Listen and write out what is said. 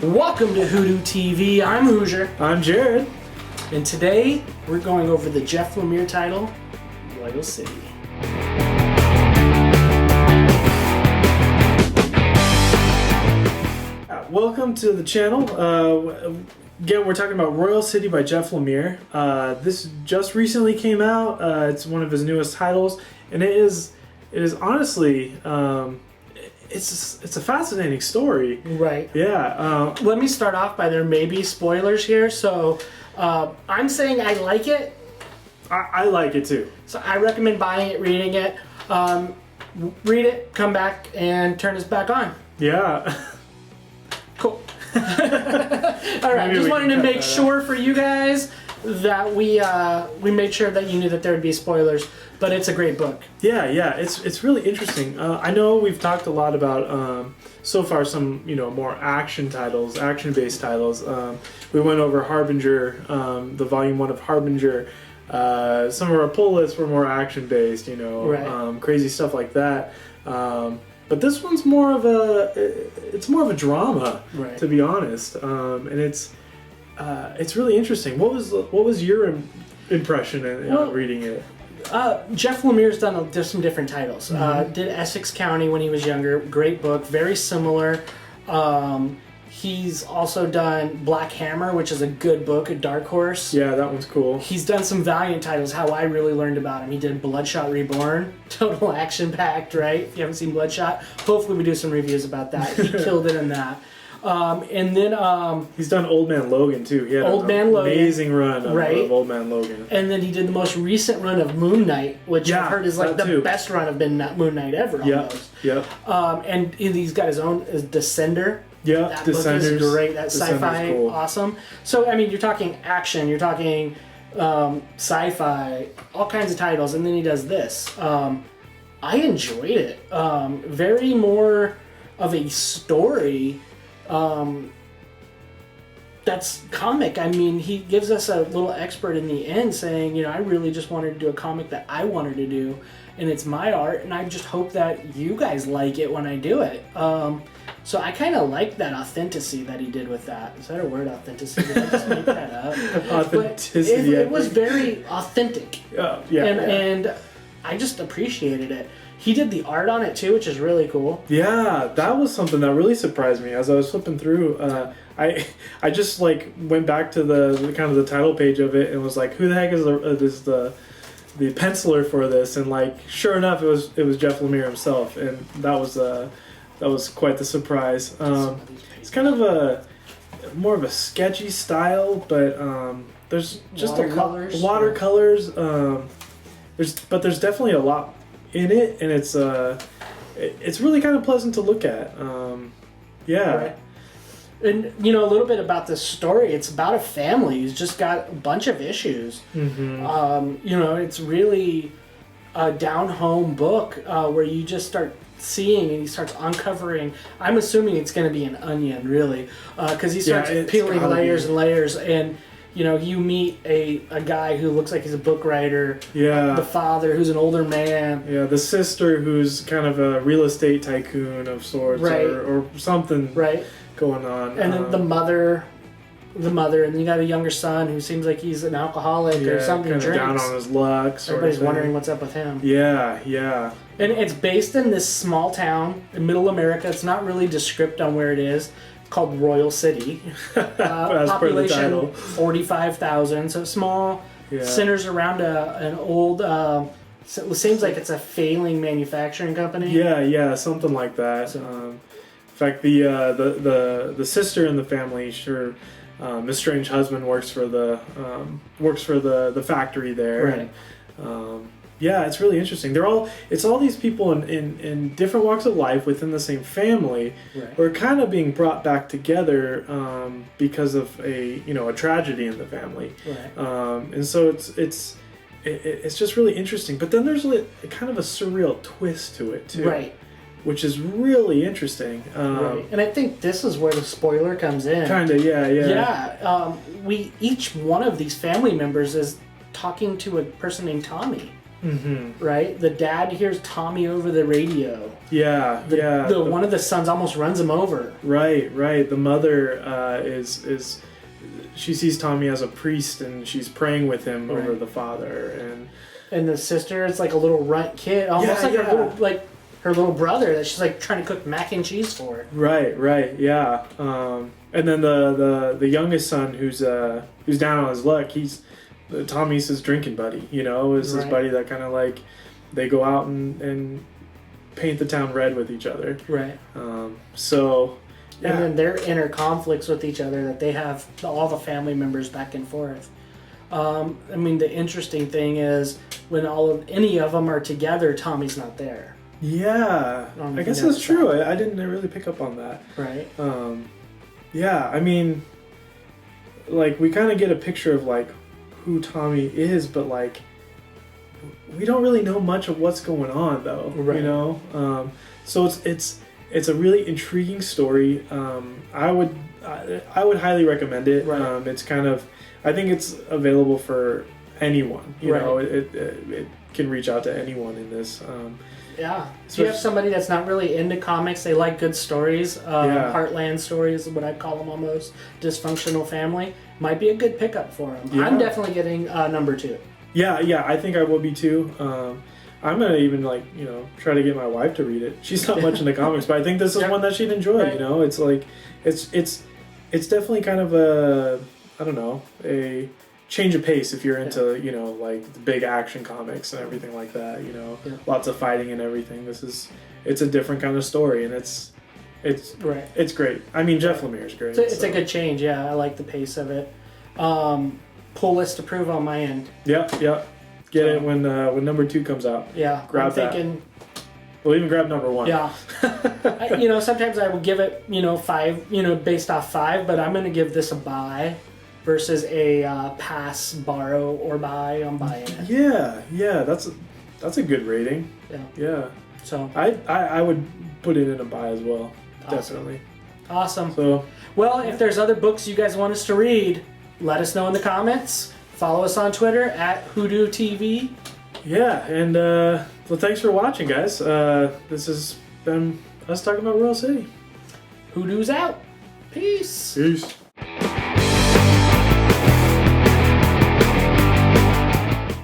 Welcome to WhoDooTV. I'm Hoosier. I'm Jared. And today we're going over the Jeff Lemire title, Royal City. Welcome to the channel. Again, we're talking about Royal City by Jeff Lemire. This just recently came out. It's one of his newest titles, and it is honestly, it's a fascinating story. Right. Yeah. Let me start off by there may be spoilers here. So I'm saying I like it. I like it too. So I recommend buying it, reading it. Read it, come back, and turn us back on. Yeah. Cool. All right. Just wanted to make sure for you guys that we made sure that you knew that there would be spoilers. But it's a great book. Yeah, it's really interesting. I know we've talked a lot about so far some more action-based titles. We went over Harbinger, the volume 1 of Harbinger. Some of our pull lists were more action-based, right. Crazy stuff like that. But this one's more of a drama, right. To be honest, and it's really interesting. What was your impression in reading it? Jeff Lemire's done some different titles. Did Essex County when he was younger. Great book, very similar. He's also done Black Hammer, which is a good book, a dark horse. Yeah, that one's cool. He's done some Valiant titles, how I really learned about him. He did Bloodshot Reborn, total action-packed, right? If you haven't seen Bloodshot, hopefully we do some reviews about that. He killed it in that. And then he's done Old Man Logan too. He had an amazing run of Old Man Logan. And then he did the most recent run of Moon Knight, which I've heard is like the best run of Moon Knight ever. Almost. Yeah. And he's got his own Descender. Yeah, that book is great. That sci-fi, cool. Awesome. So I mean, you're talking action, you're talking sci-fi, all kinds of titles, and then he does this. I enjoyed it. Very more of a story. That's comic. I mean, he gives us a little expert in the end saying, I really just wanted to do a comic that I wanted to do, and it's my art, and I just hope that you guys like it when I do it. So I kind of like that authenticity that he did with that. Is that a word, authenticity? Did I just make that up? Authenticity. It was very authentic. Yeah. And I just appreciated it. He did the art on it too, which is really cool. Yeah, that was something that really surprised me as I was flipping through. I just went back to the kind of the title page of it and was like, who the heck is the penciler for this? And sure enough, it was Jeff Lemire himself, and that was quite the surprise. It's kind of more of a sketchy style, but there's just watercolors. There's definitely a lot in it, and it's really kind of pleasant to look at. Yeah. Right. And a little bit about this story. It's about a family who's just got a bunch of issues. Mm-hmm. It's really a down-home book where you just start seeing and he starts uncovering. I'm assuming it's going to be an onion, really, because he starts peeling layers and layers, and you meet a guy who looks like he's a book writer. Yeah. The father, who's an older man. Yeah. The sister, who's kind of a real estate tycoon of sorts, right. or something. Right. Going on. And then the mother, and then you got a younger son who seems like he's an alcoholic or something. Kind of down on his luck. Everybody's wondering what's up with him. Yeah. And it's based in this small town in Middle America. It's not really described on where it is. It's called Royal City. Population 45,000. So small. Yeah. Centers around an old. So it seems like it's a failing manufacturing company. Yeah, something like that. So. In fact, the sister in the family, Miss Strange husband works for the factory there. Right. And, it's really interesting. It's all these people in different walks of life within the same family, right. who are kind of being brought back together because of a tragedy in the family. Right. And so it's just really interesting. But then there's kind of a surreal twist to it too. Right. Which is really interesting. Right. And I think this is where the spoiler comes in. Kind of, yeah. Yeah. Each one of these family members is talking to a person named Tommy. right? The dad hears Tommy over the radio. Yeah, One of the sons almost runs him over. Right. The mother is she sees Tommy as a priest, and she's praying with him over the father, and the sister is like a little runt kid, almost her little brother that she's like trying to cook mac and cheese for. Right, yeah. And then the youngest son who's down on his luck, Tommy's his drinking buddy, is his buddy that kind of like they go out and paint the town red with each other. Right. So. Yeah. And then their inner conflicts with each other that they have all the family members back and forth. The interesting thing is when any of them are together, Tommy's not there. Yeah, I guess that's true. I didn't really pick up on that. Right. Yeah, like we kind of get a picture of like who Tommy is, but like we don't really know much of what's going on though. Right. So it's a really intriguing story. I would highly recommend it. Right. It's kind of, I think it's available for anyone. You know, it can reach out to anyone in this. Yeah. If you have somebody that's not really into comics, they like good stories, heartland stories, what I call them almost, dysfunctional family, might be a good pickup for them. Yeah. I'm definitely getting number 2. Yeah, I think I will be too. I'm gonna even try to get my wife to read it. She's not much into comics, but I think this is one that she'd enjoy. Right. It's like it's definitely kind of a change of pace if you're into like the big action comics and everything like that. Lots of fighting and everything. It's a different kind of story, and it's great. Jeff Lemire is great. It's a good change. Yeah, I like the pace of it. Pull list to prove on my end. Yep. Get it when number 2 comes out. Yeah, grab I'm thinking. That. We'll even grab number 1. Yeah, sometimes I will give it 5 based off 5, but I'm gonna give this a buy versus a pass, borrow, or buy. I'm buying it. Yeah, that's a good rating. Yeah. So I would put it in a buy as well. Awesome. Definitely. Awesome. So if there's other books you guys want us to read, let us know in the comments. Follow us on Twitter at WhoDooTV. Yeah, and thanks for watching, guys. This has been us talking about Royal City. Hoodoo's out. Peace. Peace.